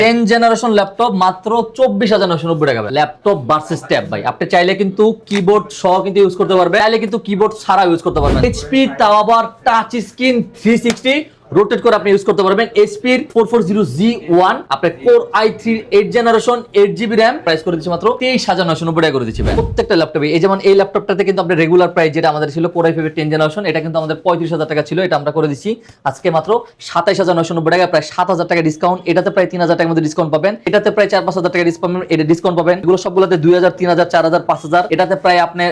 10 generation laptop মাত্র 24,990 টাকা। Laptop versus tab ভাই, আপনি চাইলে কিন্তু কিবোর্ড সহ কিন্তু ইউজ করতে পারবেন, চাইলে কিন্তু কিবোর্ড ছাড়া ইউজ করতে পারবেন। এইচপি তাও আবার টাচ স্ক্রিন 360 রোটেট করে আপনি ইউজ করতে পারবেন। এইচপি 440G1 আপনার core i3 8 generation 8GB RAM, price করে দিচ্ছি মাত্র 23,990 টাকা করে দিচ্ছি ভাই। প্রত্যেকটা ল্যাপটপে এই যেমন এই ল্যাপটপটাতে কিন্তু আমরা রেগুলার প্রাইস যেটা আমাদের ছিল কোর i5 10 জেনারেশন, এটা কিন্তু আমাদের 35,000 টাকা ছিল, এটা আমরা করে দিচ্ছি আজকে মাত্র 27,990 টাকা, প্রায় 7,000 টাকা ডিসকাউন্ট। এটাতে প্রায় 3,000 টাকার মধ্যে ডিসকাউন্ট পাবেন, এটাতে প্রায় 4-5,000 টাকা ডিসকাউন্ট পাবেন। এগুলো সবগুলোতে 2,000 3,000 4,000 5,000, এটাতে প্রায় আপনি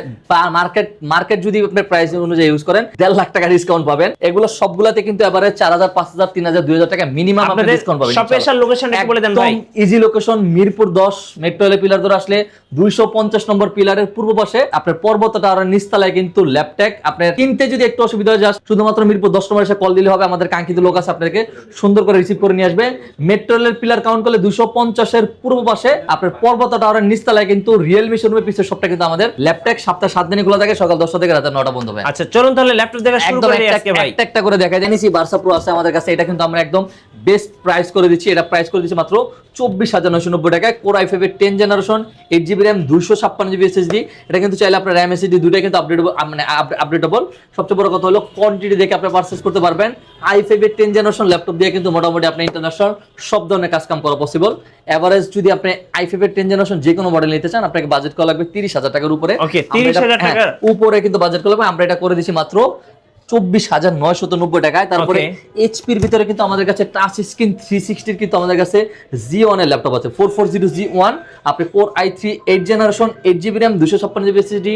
মার্কেট যদি আপনি প্রাইস অনুযায়ী ইউজ করেন 1.5 লাখ টাকা ডিসকাউন্ট পাবেন। এগুলো সবগুলাতে কিন্তু এবারে 4,000 5,000 3,000 2,000 টাকা মিনিমাম আপনি ডিসকাউন্ট পাবেন। স্পেশাল লোকেশন একটু বলে দেন ভাই। Easy location Mirpur 10 metro rail pillar ধরে আসলে 250 নম্বর পিলারের পূর্ব পাশে আপনার পর্বত টাওয়ারের নিচতলায় কিন্তু ল্যাপটপ। আপনার কিনতে যদি একটু অসুবিধা হয়, জাস্ট শুধুমাত্র মিরপুর 10 নম্বরে এসে কল দিলে হবে, আমাদের কাঙ্ক্ষিত লোক আছে আপনাকে সুন্দর করে রিসিভ করে নিয়ে আসবে। মেট্রো রেল পিলার কাউন্ট করলে 250 এর পূর্ব পাশে আপনার পর্বত টাওয়ারের নিচতলায় কিন্তু রিয়েলমি শোরুমের পিছের সবটা কিন্তু আমাদের ল্যাপটপ সপ্তাহে 7 দিনই খোলা থাকে, সকাল 10টা থেকে রাত 9টা বন্ধ হয়। আচ্ছা চলুন তাহলে ল্যাপটপ দেখা শুরু করি আজকে ভাই। একটা করে দেখাই জানিছি ভার্সা প্রো আছে আমাদের কাছে, এটা কিন্তু আমরা একদম বেস্ট প্রাইস করে দিচ্ছি। এটা প্রাইস করে দিচ্ছি মাত্র 24,990 টাকায়। Core i5 10 generation 8GB RAM 256GB SSD, এটা কিন্তু চাইলে আপনার RAM SSD দুটাই কিন্তু আপডেটেবল। সবচেয়ে বড় কথা হলো কোয়ান্টিটি দেখে আপনি পারচেজ করতে পারবেন। i5 10 জেনারেশন ল্যাপটপ দিয়ে কিন্তু মোটামুটি আপনি ইন্টারন্যাশনাল সব ধরনের কাজ কাম করা পসিবল। এভারেজ যদি আপনি i5 10 জেনারেশন যে কোনো মডেল নিতে চান, আপনাকে বাজেট করা লাগবে 30,000 টাকার উপরে। ওকে 30,000 টাকা উপরে কিন্তু বাজেট করা লাগবে। আমরা এটা করে দিচ্ছি মাত্র 24,990 টাকায়। তারপরে এইচপির ভিতরে কিন্তু আমাদের কাছে টাচ স্ক্রিন 360 কিন্তু আমাদের কাছে G1 এর ল্যাপটপ আছে 440G1। আপনি core i3 8 generation 8GB RAM 256GB SSD,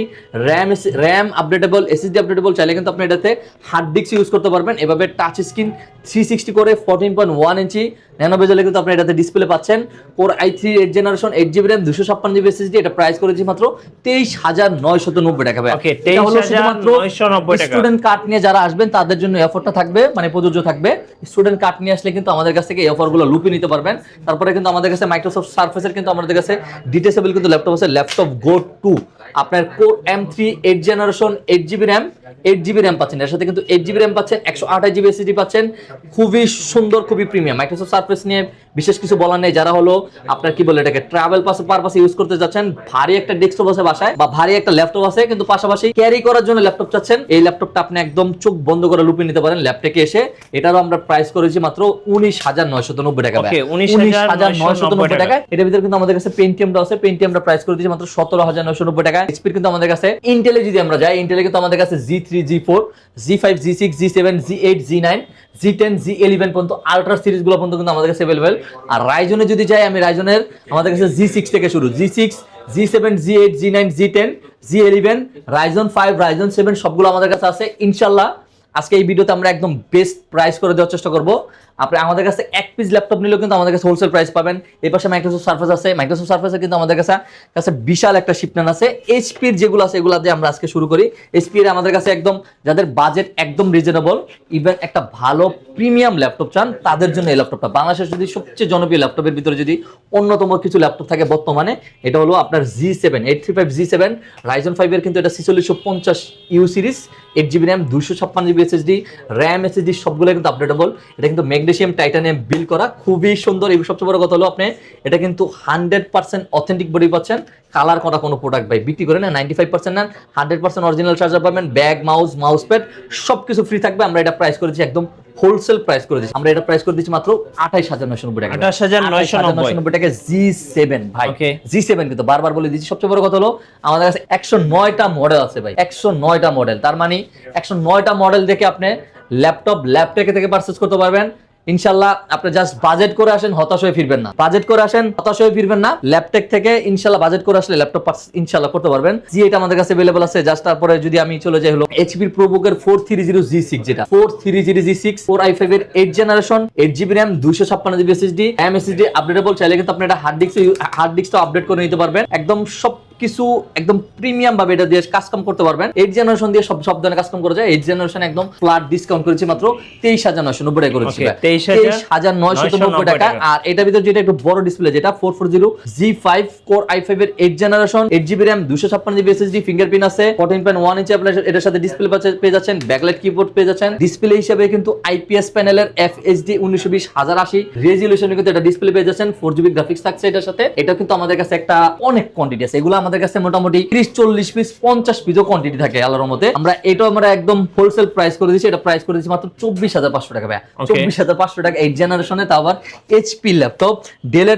RAM updatable, SSD updatable, চাইলে কিন্তু আপনি এটাতে হার্ড ডিস্ক ইউজ করতে পারবেন। এভাবে টাচ স্ক্রিন 360 করে 14.1 ইঞ্চি ন্যানো বেজেলে কিন্তু আপনি এটাতে ডিসপ্লে পাচ্ছেন। Core i3 8 generation 8GB RAM 256GB SSD, এটা প্রাইস করেছি মাত্র 23,990 টাকা ভাই। ওকে 23,990 টাকা। স্টুডেন্ট কার্ড নিয়ে যারা আসবেন তাদের জন্য অফারটা থাকবে, মানে প্রযোজ্য থাকবে। স্টুডেন্ট কার্ড নিয়ে আসলে কিন্তু আমাদের কাছ থেকে এই অফারগুলো লুপে নিতে পারবেন। তারপরে কিন্তু আমাদের কাছে মাইক্রোসফট সারফেসের কিন্তু আমাদের কাছে ডিটেচেবল কিন্তু ল্যাপটপ আছে, ল্যাপটপ গো 2 আপনার core M3 8 generation 8GB RAM 8GB RAM পাচ্ছেন, এর সাথে কিন্তু 8GB RAM পাচ্ছেন, 128GB SSD পাচ্ছেন। খুবই সুন্দর, খুবই প্রিমিয়াম। মাইক্রোসফট সারফেস নিয়ে বিশেষ কিছু বলার নেই। যারা হলো আপনার কি বলে এটাকে ট্রাভেল পারপাসে ইউজ করতে যাচ্ছেন, ভারী একটা ডেস্কটপ আছে বাসায় বা ভারী একটা ল্যাপটপ আছে কিন্তু পাশাপাশি ক্যারি করার জন্য ল্যাপটপ চাচ্ছেন, এই ল্যাপটপটা আপনি একদম চোখ বন্ধ করে লুপে নিতে পারেন ল্যাপটপে এসে। এটারও আমরা প্রাইস করেছি মাত্র 19,990 টাকা। ওকে 19,990 টাকা। এটার ভিতরে কিন্তু আমাদের কাছে পেন্টিয়ামটা আছে, পেন্টিয়ামটা প্রাইস করে দিয়েছি মাত্র 17,990 টাকা। এইচপি কিন্তু আমাদের কাছে ইন্টেলে যদি আমরা যাই, ইন্টেলে কিন্তু আমাদের কাছে G3 G4 G5 G6 G7 G8 G9 G10 G11 পর্যন্ত আল্ট্রা সিরিজ গুলো পর্যন্ত কিন্তু আমাদের কাছে अवेलेबल। আর রাইজনে যদি যাই, আমি রাইজনের আমাদের কাছে G6 থেকে শুরু, G6 G7 G8 G9 G10 G11 Ryzen 5 Ryzen 7 সবগুলো আমাদের কাছে আছে। ইনশাআল্লাহ আজকে এই ভিডিওতে আমরা একদম বেস্ট প্রাইস করে দেওয়ার চেষ্টা করব। আপনি আমাদের কাছে এক পিস ল্যাপটপ নিলেও কিন্তু আমাদের কাছে হোলসেল প্রাইস পাবেন। এই পাশে মাইক্রোসফট সারফেস আছে, মাইক্রোসফট সারফেসে কিন্তু আমাদের কাছে বিশাল একটা শিপমেন্ট আছে। এইচপির যেগুলো আছে এগুলো দিয়ে আমরা আজকে শুরু করি। এইচপির আমাদের কাছে একদম যাদের বাজেট একদম রিজনেবল, ইভেন একটা ভালো প্রিমিয়াম ল্যাপটপ চান, তাদের জন্য এই ল্যাপটপটা। বাংলাদেশের যদি সবচেয়ে জনপ্রিয় ল্যাপটপের ভিতরে যদি অন্যতম কিছু ল্যাপটপ থাকে বর্তমানে, এটা হলো আপনার G7 835 G7 রাইজন 5 এর কিন্তু এটা 4650U series 8GB RAM 256GB SSD, RAM SSD সবগুলো কিন্তু আপডেটেবল। এটা কিন্তু ম্যাগনেসিয়াম টাইটানিয়াম বিল্ড করা, খুবই সুন্দর। এই সবচেয়ে বড় কথা হলো আপনি এটা কিন্তু 100% অথেন্টিক বডি পাচ্ছেন, কালার করা কোনো প্রোডাক্ট ভাই বিক্রি করে না। 95% নেন 100% অরিজিনাল চার্জার পাবেন, ব্যাগ মাউস প্যাড সবকিছু ফ্রি থাকবে। আমরা এটা প্রাইস করেছি একদম হোলসেল প্রাইস করে দিচ্ছি। আমরা এটা প্রাইস করে দিচ্ছি মাত্র 28,990 টাকা। 28,990 টাকা G7 ভাই। G7 কিন্তু বারবার বলে দিচ্ছি। সবচেয়ে বড় কথা হলো আমাদের কাছে 109টা মডেল আছে ভাই, 109টা মডেল। তার মানে 109টা মডেল দেখে আপনি ল্যাপটপ থেকে পারচেজ করতে পারবেন। ইনশাআল্লাহ আপনি জাস্ট বাজেট করে আসেন, হতাশ হয়ে ফিরবেন না। বাজেট করে আসেন, হতাশ হয়ে ফিরবেন না। ল্যাপটপ থেকে ইনশাআল্লাহ বাজেট করে আসলে ল্যাপটপ ইনশাআল্লাহ করতে পারবেন। G8 আমাদের কাছে अवेलेबल আছে। জাস্ট তারপরে যদি আমি চলে যাই হলো এইচপি ProBook এর 430G6, যেটা 430G6 Core i5 এর 8 generation 8GB RAM 256GB SSD, RAM SSD updatable, চাইলে কিন্তু আপনি এটা হার্ড ডিস্কটা আপডেট করে নিতে পারবেন। একদম কিছু একদম প্রিমিয়াম ভাবে এটা দিয়ে কাজ কাম করতে পারবেন। 8 জেনারেশন দিয়ে সব ধরনের কাজ কাম করা যায়। 8 জেনারেশন একদম ফ্ল্যাট ডিসকাউন্ট করেছি মাত্র 23,990 টাকা করেছি। 23,990 টাকা। আর এটার ভিতর যেটা একটু বড় ডিসপ্লে, যেটা 440 G5 Core i5 এর 8 generation, 8GB RAM, 256GB SSD, fingerprint আছে, 14.1 ইঞ্চি আপনার এটার সাথে ডিসপ্লে পেয়ে যাচ্ছেন, ব্যাকলাইট কিবোর্ড পেয়ে যাচ্ছেন। ডিসপ্লে হিসেবে কিন্তু IPS প্যানেলের FHD 1920x1080 রেজোলিউশনে কিন্তু এটা ডিসপ্লে পেয়ে যাচ্ছেন। 4GB গ্রাফিক্স থাকছে এটার সাথে। এটা কিন্তু আমাদের কাছে একটা অনেক কোয়ান্টিটি আছে, এগুলো আমাদের কাছে মোটামুটি 30-40 পিস 50 পিসও কোয়ান্টিটি থাকে আল্লাহর মতে। আমরা একদম হোলসেল প্রাইস করে দিয়েছি, এটা প্রাইস করে দিয়েছি মাত্র 24,500 টাকা। 24,500 টাকা 8 জেনারেশনে, তাও আবার HP ল্যাপটপ। ডেল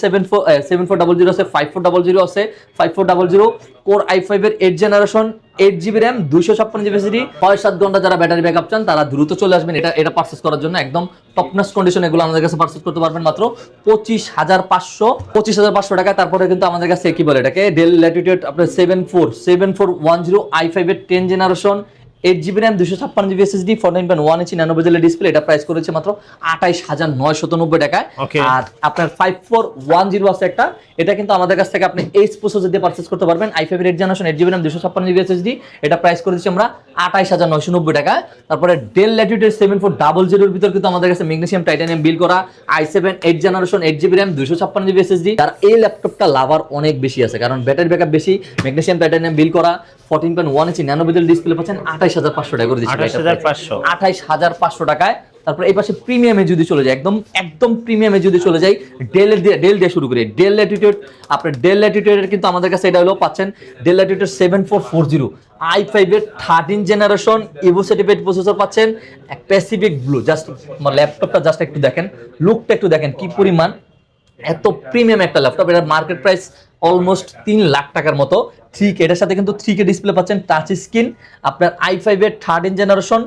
7400 আছে, 5400 আছে, 5400 কোর i5 এর 8 generation, 8GB RAM, 256GB SSD, 6-7 ঘন্টা যারা ব্যাটারি ব্যাকআপ চান তারা দ্রুত চলে আসবেন এটা পারচেজ করার জন্য। একদম টপনাস কন্ডিশন এগুলো আমাদের কাছে পারচেজ করতে পারবেন মাত্র 25,500 টাকা। তারপরে কিন্তু আমাদের কাছে কি বলে এটাকে, ডেল ল্যাটিটিউড আপনার 7410 i5 এর 10 generation, 8GB RAM, 256GB SSD, 14.1 inch nano বেজেলের ডিসপ্লে, এটা প্রাইস করেছে মাত্র 28,990 টাকায়। আর আপনার 5410 আছে একটা, এটা কিন্তু আমাদের কাছ থেকে আপনি এইচ প্রসেসর দিয়ে পারচেজ করতে পারবেন। i5 এর 8 generation, 8GB RAM, 256GB SSD, এটা প্রাইস করেছি আমরা 28,990 টাকা। তারপরে ডেল ল্যাটিটিউড 7400 এর ভিতর কিন্তু আমাদের কাছে ম্যাগনেসিয়াম টাইটানিয়াম বিল করা i7 8 generation, 8GB RAM, 256GB SSD। আর এই ল্যাপটপটা লাভার অনেক বেশি আছে, কারণ ব্যাটারি ব্যাকআপ বেশি, ম্যাগনেসিয়াম টাইটানিয়াম বিল করা, 14.1 ইঞ্চি ন্যানো বেজেল ডিসপ্লে পাচ্ছেন 28,500 টাকা করে দিচ্ছি। 28,500 টাকায়। তারপর এই পাশে প্রিমিয়ামে যদি চলে যায়, একদম প্রিমিয়ামে যদি চলে যাই, ডেল দিয়ে শুরু করি। ডেল ল্যাটিটিউড, আপনার ডেল ল্যাটিটিউডের কিন্তু আমাদের কাছে এটা হলো পাচ্ছেন ডেল ল্যাটিটিউড 7440 i5 এর 13 জেনারেশন, ইভো সার্টিফাইড প্রসেসর পাচ্ছেন, প্যাসিফিক ব্লু। জাস্ট আমার ল্যাপটপটা জাস্ট একটু দেখেন, লুকটা একটু দেখেন কি পরিমাণ, এত প্রিমিয়াম একটা ল্যাপটপ। এটার মার্কেট প্রাইস অলমোস্ট 3 লাখ টাকার মতো। 3K, এটার সাথে কিন্তু 3K ডিসপ্লে পাচ্ছেন, টাচ স্ক্রিন, আপনার i5 এর 13 জেনারেশন,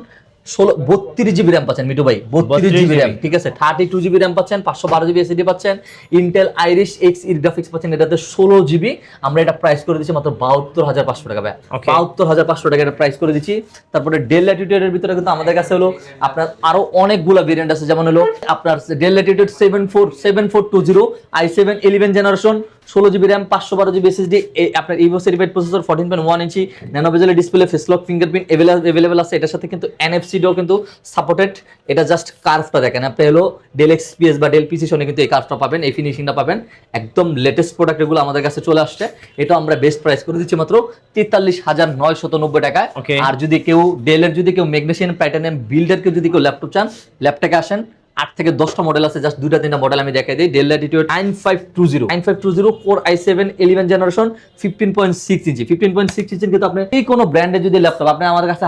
32GB RAM পাচ্ছেন মিটু ভাই, 32GB RAM, ঠিক আছে। 32GB RAM পাচ্ছেন, 512GB SSD পাচ্ছেন, ইন্টেল আইরিশ Xe গ্রাফিক্স পাচ্ছেন, এটাতে 16GB। আমরা এটা প্রাইস করে দিচ্ছি মাত্র 72,500 টাকা। 72,500 টাকা এটা প্রাইস করে দিচ্ছি। তারপরে ডেল ল্যাটিটিউডের ভিতরে কিন্তু আমাদের কাছে হলো আপনার আরো অনেকগুলো ভেরিয়েন্ট আছে, যেমন হলো আপনার Dell Latitude 7420 i7 11 generation, 16GB RAM, 512GB SSD, আপনার Evo certified processor, 14.1 inch nano বেজেলের display, face lock fingerprint available আছে। এটার সাথে কিন্তু NFC ডো কিন্তু সাপোর্টেড। এটা জাস্ট কার্ভটা দেখেন, আপনি হলো ডেল XPS বা ডেল প্রিসিশনে কিন্তু এই কার্ভটা পাবেন, এই ফিনিশিংটা পাবেন। একদম লেটেস্ট প্রোডাক্ট এগুলো আমাদের কাছে চলে আসছে। এটা আমরা বেস্ট প্রাইস করে দিচ্ছি মাত্র 43,990 টাকায়। আর যদি কেউ ডেলের ম্যাগনেসিয়াম টাইটানিয়াম বিল্ডের কেউ যদি কেউ ল্যাপটপ চান, ল্যাপটপে আসেন, 8 থেকে 10টা মডেল আছে, জাস্ট 2-3টা মডেল আমি দেখাই দিই। Del Latitude 9520 core i7 11 generation, 15.6 ইঞ্চি। 15.6 ইঞ্চি কিন্তু আপনি এই কোনো ব্র্যান্ডের যদি ল্যাপটপ আপনি আমার কাছে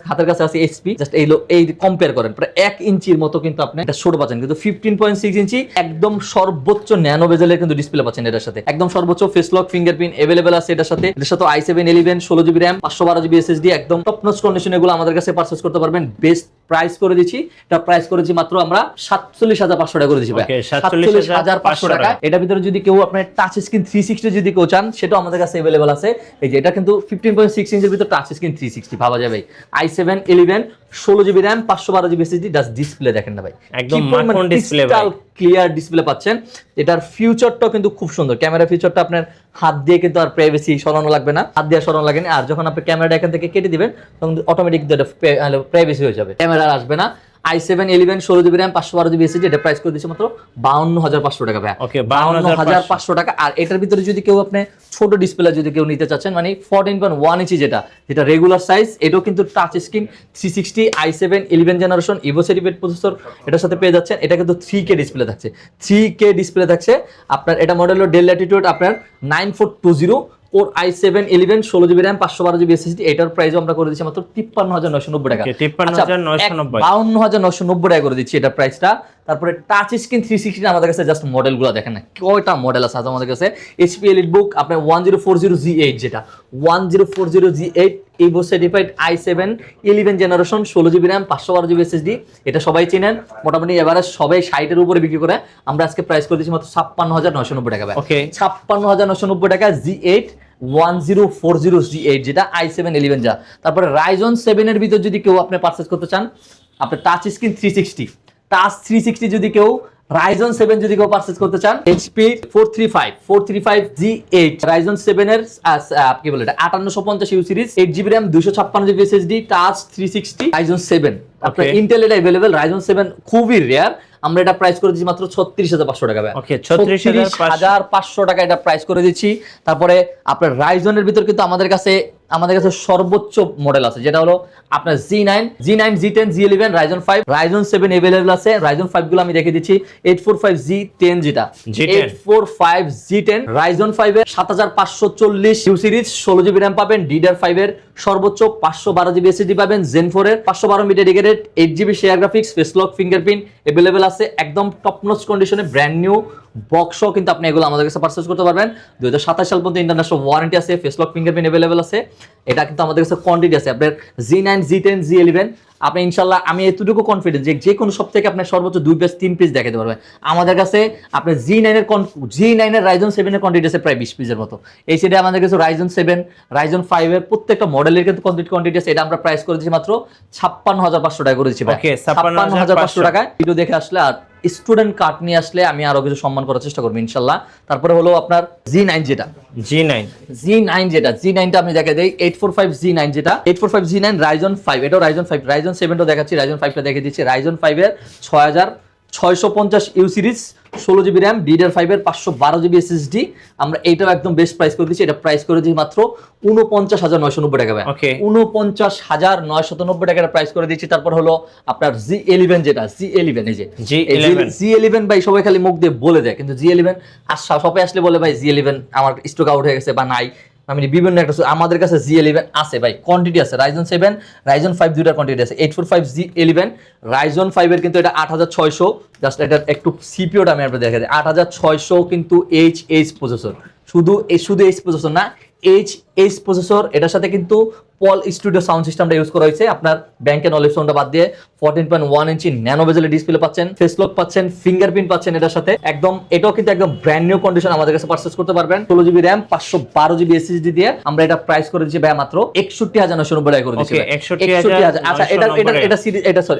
হাতের কাছে আছে HP, জাস্ট এই কম্পেয়ার করেন, প্রায় 1 ইঞ্চির মতো কিন্তু আপনি এটা ছোট পাচ্ছেন, কিন্তু 15.6 ইঞ্চি একদম সর্বোচ্চ ন্যানো বেজেলের কিন্তু ডিসপ্লে পাচ্ছেন এটার সাথে। একদম সর্বোচ্চ ফেস লক ফিঙ্গারপ্রিন্ট अवेलेबल আছে এটার সাথে। এটার সাথে i7 11 16GB RAM, 512GB SSD, একদম টপ নচ কন্ডিশন এগুলো আমাদের কাছে পারচেজ করতে পারবেন। বেস্ট প্রাইস করে দিচ্ছি, এটা প্রাইস করেছি মাত্র আমরা 47,500 টাকা করে দিচ্ছি ভাই। 47,500 টাকা। এটার ভিতরে যদি কেউ আপনার টাচ স্ক্রিন 360 যদি কেউ চান, সেটাও আমাদের কাছে अवेलेबल আছে। এই যে এটা কিন্তু 15.6 ইঞ্চির ভিতর টাচ স্ক্রিন 360 ভাবা যায় ভাই। i7 11 16GB RAM, 512GB SSD, just display দেখেন না ভাই, একদম মাখন ডিসপ্লে ভাই, ক্লিয়ার ডিসপ্লে পাচ্ছেন। এটার ফিউচারটাও কিন্তু খুব সুন্দর, ক্যামেরা ফিউচারটা আপনার হাত দিয়ে কিন্তু আর প্রাইভেসি সরানো লাগবে না, হাত দিয়ে সরানো লাগে না। আর যখন আপনি ক্যামেরাটা এখান থেকে কেটে দিবেন, তখন অটোমেটিক প্রাইভেসি হয়ে যাবে, ক্যামেরা আসবে না। i7 11 16GB RAM, 512GB SSD, এটা প্রাইস করে দিচ্ছি মাত্র 52,500 টাকা ভাই। 52,500 টাকা। আর এটার ভিতরে যদি কেউ আপনি ছোট ডিসপ্লে যদি কেউ নিতে চাচ্ছেন, মানে 14.1 ইঞ্চি যেটা রেগুলার সাইজ, এটাও কিন্তু touch screen 360 i7 11 generation, Ivo certified processor এটার সাথে পেয়ে যাচ্ছেন। এটা কিন্তু 3K ডিসপ্লে থাকছে, 3K ডিসপ্লে থাকছে আপনার। এটা মডেল হলো ডেল ল্যাটিটিউড আপনার 9420 core i7 11 16GB RAM, 512GB SSD, এটার প্রাইস আমরা করে দিচ্ছি মাত্র 53,990 টাকা। 52,990 টাকা করে দিচ্ছি এটা প্রাইসটা। তারপরে টাচ স্ক্রিন 360 আমাদের কাছে জাস্ট মডেলগুলো দেখেন না, কয়টা মডেল আছে আমাদের কাছে। HP EliteBook আপনার 1040G8, যেটা 1040G8 Ivo certified i7 11 generation, 16GB RAM, 512GB SSD, এটা সবাই চেনেন মোটামুটি। এবারে সবাই 60 এর উপরে বিক্রি করে, আমরা আজকে প্রাইস করে দিচ্ছি মাত্র 56,990 টাকা ভাই। 56,990 টাকা। G8 1040G8, যেটা i7 11 যা। তারপরে Ryzen 7 এর ভিতর যদি কেউ আপনি পারচেজ করতে চান, আপনার টাচ স্ক্রিন 360 যদি কেউ Ryzen 7 যদি কেউ পারচেজ করতে চান, HP 435 Ryzen 7 এর কি বলে এটা 5850 series, 8GB RAM, 256GB SSD, touch 360, Ryzen 7 আপনার ইন্টেল এটা अवेलेबल। Ryzen 7 খুবই রেয়ার, আমরা এটা প্রাইস করে দিচ্ছি মাত্র 36500 টাকা। ওকে 36500 টাকা এটা প্রাইস করে দিচ্ছি। তারপরে আপনার Ryzen এর ভিতর কিন্তু আমাদের কাছে সর্বোচ্চ মডেল আছে, যেটা হলো আপনার G9, G10, G11, Ryzen 5, Ryzen 7 available আছে। Ryzen 5 গুলো আমি রেখে দিচ্ছি 845G10 যেটা 845G10 Ryzen 5 এর 7540 ইউ সিরিজ, 16GB RAM পাবেন, DDR5 এর সর্বোচ্চ 512GB SSD পাবেন, Zen 4 এর 512 MB dedicated, 8GB share graphics, face lock, fingerprint available আছে। একদম টপ নচ কন্ডিশনে ব্র্যান্ড নিউ বক্সও কিন্তু আপনি এগুলো আমাদের কাছে পারচেজ করতে পারবেন। 2027 সাল পর্যন্ত ইন্টারন্যাশনাল ওয়ারেন্টি আছে, ফেস লক, ফিঙ্গারপ্রিন্ট अवेलेबल আছে। এটা কিন্তু আমাদের কাছে কোয়ান্টিটি আছে। আপনার G9, G10, G11 আপনি ইনশাআল্লাহ, আমি এতটুকু কনফিডেন্ট যে কোনো সব থেকে আপনার সর্বোচ্চ 2 পিস 3 পিস দেখাতে পারবেন। আমাদের কাছে আপনার G9 এর Ryzen 7 এর কোয়ান্টিটি আছে প্রায় 20 পিসের মতো। এই সাইডে আমাদের কাছে Ryzen 7, Ryzen 5 এর প্রত্যেকটা মডেলের কিন্তু কোয়ান্টিটি আছে। এটা আমরা প্রাইস করে দিচ্ছি মাত্র 56500 টাকা করে দিচ্ছি ভাই। ওকে 56500 টাকা। ভিডিও দেখে আসলে আর স্টুডেন্ট কার্ড নিয়ে আসলে আমি আরো কিছু সম্মান করার চেষ্টা করব ইনশাআল্লাহ। তারপরে হলো আপনার G9 যেটা G9টা আমি দেখাই দেই, 845G9 যেটা 845G9 Ryzen 5, এটাও Ryzen 5, Ryzen 7টাও দেখাচ্ছি, Ryzen 5টা দেখিয়ে দিচ্ছি। Ryzen 5 এর 6650 you series, 16GB RAM, DDR5 এর 512GB SSD, আমরা এইটাও একদম বেস্ট প্রাইস করে দিচ্ছি। এটা প্রাইস করে দিচ্ছি মাত্র 49990 টাকা ভাই। 49990 টাকা প্রাইস করে দিচ্ছি। তারপর হলো আপনার G11 যেটা G11 এই যে G11 ভাই সবাই খালি মুখ দিয়ে বলে দেয়, কিন্তু G11 সবাই আসলে বলে ভাই G11 আমার স্টক আউট হয়ে গেছে বা নাই। আমি বিভিন্ন একটা আমাদের কাছে G11 আছে ভাই, কোয়ান্টিটি আছে। Ryzen 7, Ryzen 5 দুইটার কোয়ান্টিটি আছে। 845G11 Ryzen 5 এর কিন্তু এটা 8600, জাস্ট এটা একটু সিপিইউটা আমি আপনাদের দেখাই দিই। 8600 কিন্তু এইচ প্রসেসর, শুধু এইচ প্রসেসর না, এইচ প্রসেসর। এটার সাথে কিন্তু পল স্টুডিও সাউন্ড সিস্টেমটা ইউজ করা হয়েছে। আপনার ব্যাংকের নলেজ সাউন্ডটা বাদ দিয়ে 14.1 ইঞ্চি ন্যানো বেজেল ডিসপ্লে পাচ্ছেন, ফেস লক পাচ্ছেন, ফিঙ্গারপ্রিন্ট পাচ্ছেন এটার সাথে। একদম এটাও কিন্তু একদম ব্র্যান্ড নিউ কন্ডিশন আমাদের কাছে পারচেজ করতে পারবেন। 16GB RAM, 512GB SSD দিয়ে আমরা এটা প্রাইস করে দিচ্ছি ভাই মাত্র 61990 টাকা করে দিচ্ছি। 61000। আচ্ছা এটা সিরিজ, এটা সরি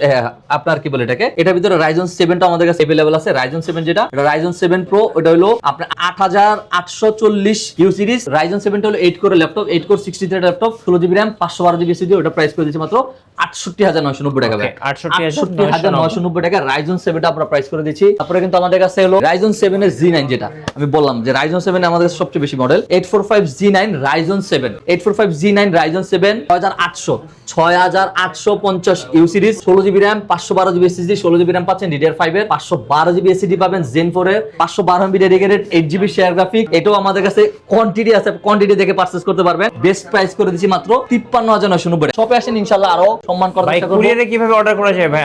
আপনার কি বলে এটাকে, এটার ভিতরে Ryzen 7টা আমাদের কাছে अवेलेबल আছে। Ryzen 7 যেটা এটা Ryzen 7 Pro, এটা হলো আপনার 8840 ইউ সিরিজ। Ryzen 7টা হলো 8 core laptop, 8 core 63 laptop, 16GB RAM, 512GB SSD, ওটা প্রাইস করে দিচ্ছি মাত্র 68990 টাকা ভাই। 68990 টাকা Ryzen 7টা আমরা প্রাইস করে দিচ্ছি। তারপরে কিন্তু আমাদের কাছে হলো Ryzen 7 এর G9 যেটা আমি বললাম যে Ryzen 7 আমাদের কাছে সবচেয়ে বেশি model. 845G9 Ryzen 7, 845G9 Ryzen 7 6850 you series, 16GB RAM, 512GB SSD, 16GB RAM পাচ্ছেন, DDR5 এর 512GB SSD পাবেন, Zen 4 এর 512 MB dedicated, 8GB share graphic. এটাও আমাদের কাছে কোয়ান্টিটি আছে, কোয়ান্টিটি দেখে পারচেজ করতে পারবেন। বেস্ট প্রাইস করে দিচ্ছি মাত্র 53990 টাকা। শপে আসেন ইনশাআল্লাহ আরো সম্মান করার চেষ্টা করব। কুরিয়ারে কিভাবে অর্ডার করা যায় ভাই?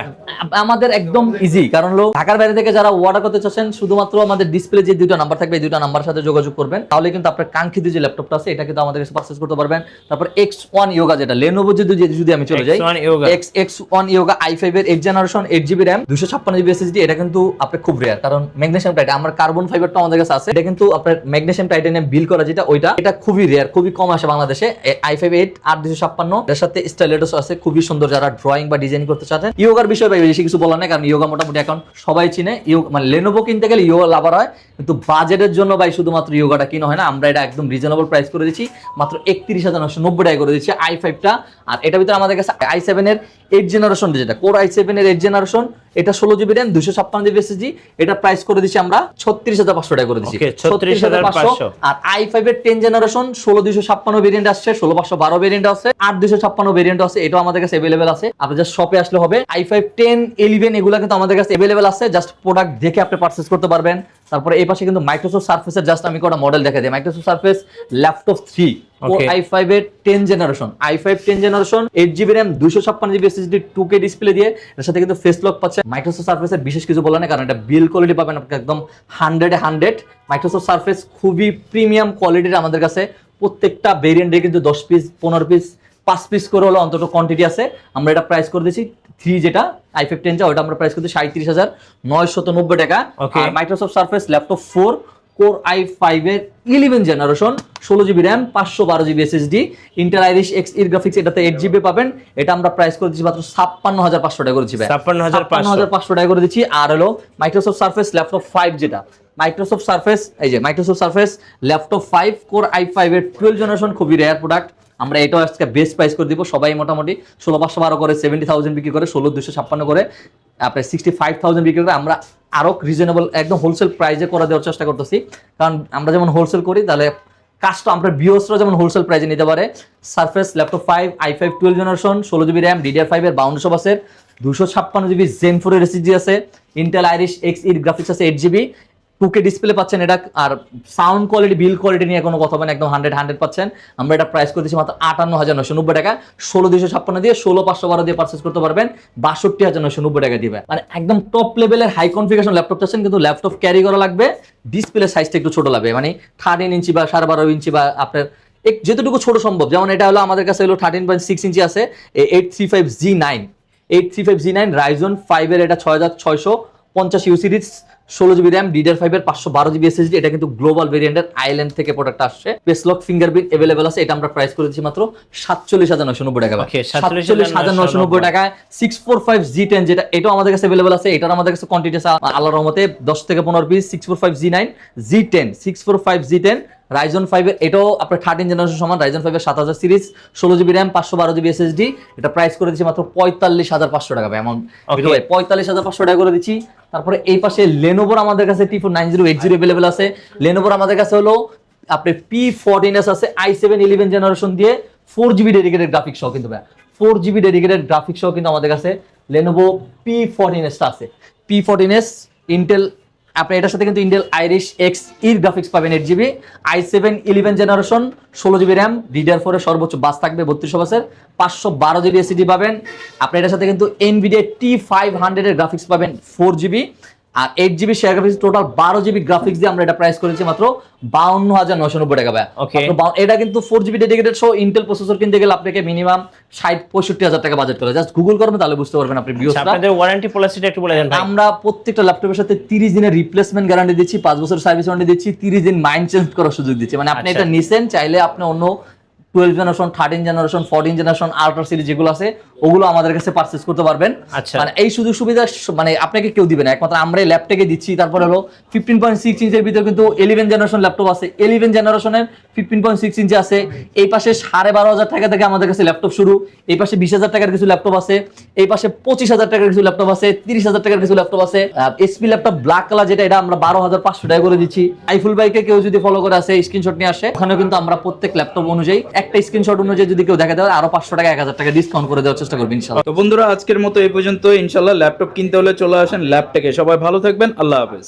আমাদের একদম ইজি, কারণ হলো ঢাকার বাইরে থেকে যারা অর্ডার করতে চাচ্ছেন শুধুমাত্র আমাদের ডিসপ্লে যে দুটো নাম্বার থাকবে এই দুটো নাম্বারের সাথে যোগাযোগ করবেন, তাহলে কিন্তু আপনার কাঙ্ক্ষিত যে ল্যাপটপটা আছে এটা কিন্তু আমাদের কাছে পারচেজ করতে পারবেন। তারপর X1 Yoga যেটা Lenovo যদি আমি চলে যাই, X1 Yoga i5 এর 8th generation, 8GB RAM, 256GB SSD, এটা কিন্তু আপনি খুব রেয়ার, কারণ ম্যাগনেসিয়াম টাইটানিয়াম, আমার কার্বন ফাইবারটা আমাদের কাছে আছে, এটা কিন্তু আপনার ম্যাগনেসিয়াম টাইটানিয়াম বিল্ড করা যেটা ওইটা, এটা খুবই রেয়ার, খুবই কম আসে বাংলাদেশে। i5 8 8256 এর সাথে স্টাইলেটস আছে, খুবই সুন্দর। যারা ড্রয়িং বা ডিজাইন করতে চাচ্ছেন, ইয়োগার বিষয়ে ভাই বেশি কিছু বলার নাই, কারণ ইয়োগা মোটামুটি এখন সবাই চিনে। মানে Lenovo কিনতে গেলে ইয়োগা লাভার হয়, কিন্তু বাজেটের জন্য ভাই শুধুমাত্র ইয়োগাটা কিনা হয় না। আমরা এটা একদম রিজনেবল প্রাইস করে দিচ্ছি, মাত্র 31990 টাকা করে দিচ্ছি i5টা। আর এটার ভিতরে আমাদের কাছে i7 এর 8th জেনারেশন যেটা কোর i7 এর 8th জেনারেশন, এটা 16GB RAM, 256GB SSD, এটা প্রাইস করে দিচ্ছি আমরা 36500 টাকা করে দিচ্ছি। 36500। আর i5 এর 10th জেনারেশন 16256 ভেরিয়েন্ট আসছে, 16212 ভেরিয়েন্ট আছে, 8256 ভেরিয়েন্ট আছে, এটাও আমাদের কাছে अवेलेबल আছে। আপনি জাস্ট শপে আসলে হবে। i5 10 11 এগুলা কিন্তু আমাদের কাছে अवेलेबल আছে, জাস্ট প্রোডাক্ট দেখে আপনি পারচেজ করতে পারবেন। তারপরে এই পাশে কিন্তু মাইক্রোসফট সারফেসের জাস্ট আমি কোটা মডেল দেখাই দিই। মাইক্রোসফট সারফেস ল্যাপটপ 3 i5 এর 10 generation, i5 10 generation, 8GB RAM, 256GB SSD, 2K display দিয়ে, এর সাথে কিন্তু ফেস লক পাচ্ছে। মাইক্রোসফট সারফেসের বিশেষ কিছু বলা না, কারণ এটা বিল্ড কোয়ালিটি পাবেন আপনি একদম 100 এ 100। মাইক্রোসফট সারফেস খুবই প্রিমিয়াম কোয়ালিটির, আমাদের কাছে প্রত্যেকটা ভেরিয়েন্টে কিন্তু 10 পিস 15 পিস 5 পিস করে হলো অন্তত কোয়ান্টিটি আছে। আমরা এটা প্রাইস করে দিয়েছি 3 যেটা i5 10 ওটা আমরা প্রাইস করতে 37990 টাকা। আর Microsoft Surface laptop 4 core i5 এর 11 generation 16GB RAM 512GB SSD Intel Iris Xe graphics, এটাতে 8GB পাবেন। এটা আমরা প্রাইস করে দিচ্ছি মাত্র 56500 টাকা করে দিচ্ছি ভাই, 56500 টাকা করে দিচ্ছি। আর হলো মাইক্রোসফট সারফেস ল্যাপটপ 5, যেটা মাইক্রোসফট সারফেস, এই যে Microsoft Surface laptop 5 core i5 এর 12 জেনারেশন, খুবই রেয়ার প্রোডাক্ট। আমরা এটাও আজকে বেস্ট প্রাইস করে দিব। সবাই মোটামুটি 16512 করে, 70000 বিক্রি করে, 16256 করে, আপনার 65000 বিক্রি করে। আমরা আরো রিজনেবল একদম হোলসেল প্রাইসে করে দেওয়ার চেষ্টা করতেছি, কারণ আমরা যেমন হোলসেল করি, তাহলে কাজটা আমরা ভিউয়ার্সরা যেমন হোলসেল প্রাইসে নিতে পারে। Surface laptop 5 i5 12 generation 16GB RAM DDR5 এর 52 বাসের 256GB Zen 4 এর SSD আছে, ইন্টেল আইরিশ Xe গ্রাফিক্স আছে 8GB, 2K ডিসপ্লে পাচ্ছেন এটা। আর সাউন্ড কোয়ালিটি, বিল কোয়ালিটি নিয়ে কোনো কথা বলেন, একদম 100 পাচ্ছেন। আমরা এটা প্রাইস করে দিচ্ছি মাত্র 58990 টাকা, 16256 দিয়ে 16512 দিয়ে পারচেজ করতে পারবেন, 62990 টাকা দিবে। মানে একদম টপ লেভেলের হাই কনফিগারেশন ল্যাপটপ চাচ্ছেন, কিন্তু ল্যাপটপ ক্যারি করা লাগবে, ডিসপ্লে সাইজটা একটু ছোট লাগবে, মানে 13 ইঞ্চি বা 12.5 ইঞ্চি বা আপনার যেটুকু ছোট সম্ভব। যেমন এটা হলো আমাদের কাছে হলো 13.6 ইঞ্চি আছে, 835G9 Ryzen 5 এর, এটা 6650U series 16GB RAM DDR5 এর 512GB SSD। এটা কিন্তু গ্লোবাল ভেরিয়েন্টের আইল্যান্ড থেকে প্রোডাক্ট আসছে, পেসলক ফিঙ্গারপ্রিন্ট अवेलेबल আছে। এটা আমরা প্রাইস করে দিচ্ছি মাত্র 47990 টাকা। ওকে, 47990 টাকায় 645G10, যেটা এটাও আমাদের কাছে अवेलेबल আছে। এটার আমাদের কাছে কোয়ান্টিটি আছে আল্লাহর রহমতে 10 থেকে 15 পিস। 645G10 Ryzen 5 এর, এটাও আপনার 13 জেনারেশন সমান, Ryzen 5 এর 7000 series 16GB RAM 512GB SSD। এটা প্রাইস করে দিচ্ছি মাত্র 45500 টাকা ভাই, এমন 45500 টাকা করে দিচ্ছি। তারপরে এই পাশে লেনোভোর আমাদের কাছে T49080 अवेलेबल আছে। লেনোভোর আমাদের কাছে হলো আপনি P14s আছে, i7 11 জেনারেশন দিয়ে 4GB ডেডিকেটেড গ্রাফিক্স সহ, কিন্তু ভাই 4GB ডেডিকেটেড গ্রাফিক্স সহ কিন্তু আমাদের কাছে Lenovo P14s টা আছে। P14s ইন্টেল, আপনি এটার সাথে কিন্তু ইন্টেল আইরিশ Xe গ্রাফিক্স পাবেন 8GB, i7 11 generation 16GB RAM DDR4 এর সর্বোচ্চ বাস থাকবে 32 বাসের, 512GB SSD পাবেন। আপনি এটার সাথে কিন্তু NVIDIA T500 এর গ্রাফিক্স পাবেন 4GB আর 8GB share graphics, total 12GB graphics দিয়ে আমরা এটা প্রাইস করেছি মাত্র 52990 টাকা ভাই। এটা কিন্তু 4GB ডেডিকেটেড সহ ইন্টেল প্রসেসর কিনতে গেলে আপনাকে মিনিমাম 60-65 টাকা বাজেট করে, জাস্ট গুগল করবেন তাহলে বুঝতে পারবেন আপনি ভিউয়ার্সরা। আপনাদের ওয়ারেন্টি পলিসিটা একটু বলে দেন ভাই। আমরা প্রত্যেকটা ল্যাপটপের সাথে 30 দিনের রিপ্লেসমেন্ট গ্যারান্টি দিচ্ছি, 5 বছর সার্ভিস ওয়ারেন্টি দিচ্ছি, 30 দিন মাইন্ড চেঞ্জ করার সুযোগ দিচ্ছি। মানে আপনি এটা নিছেন, চাইলে আপনি অন্য 12 generation 13 generation 14 generation ultra series যেগুলো আছে ওগুলো আমাদের কাছে পারচেজ করতে পারবেন। মানে এই সুযোগ সুবিধা মানে আপনাকে কেউ দিবে না, একমাত্র আমরা এই ল্যাপটপে দিচ্ছি। তারপর হলো 15.6 ইঞ্চের ভিতরে কিন্তু 11 জেনারেশন ল্যাপটপ আছে, 11 জেনারেশনের 15.6 ইঞ্চি আছে। এই পাশে 12,500 টাকা থেকে আমাদের কাছে ল্যাপটপ শুরু, এই পাশে 20,000 টাকার কিছু ল্যাপটপ আছে, এই পাশে 25,000 টাকার কিছু ল্যাপটপ আছে, 30,000 টাকার কিছু ল্যাপটপ আছে। এসপি ল্যাপটপ ব্ল্যাক কালার যেটা, এটা আমরা 12,500 টাকা করে দিচ্ছি। আইফুল বাইকে কেউ যদি ফলো করে আসে, স্ক্রিনশট নিয়ে আসে, ওখানে কিন্তু আমরা প্রত্যেক ল্যাপটপ অনুযায়ী একটা স্ক্রিনশট অনুযায়ী যদি কেউ দেখা দেয় আরো 500 টাকা 1000 টাকা ডিসকাউন্ট করে দেওয়ার চেষ্টা করবেন ইনশাআল্লাহ। তো বন্ধুরা আজকের মতো এই পর্যন্ত। ইনশাআল্লাহ ল্যাপটপ কিনতে হলে চলে আসেন ল্যাবটেকে। সবাই ভালো থাকবেন, আল্লাহ হাফেজ।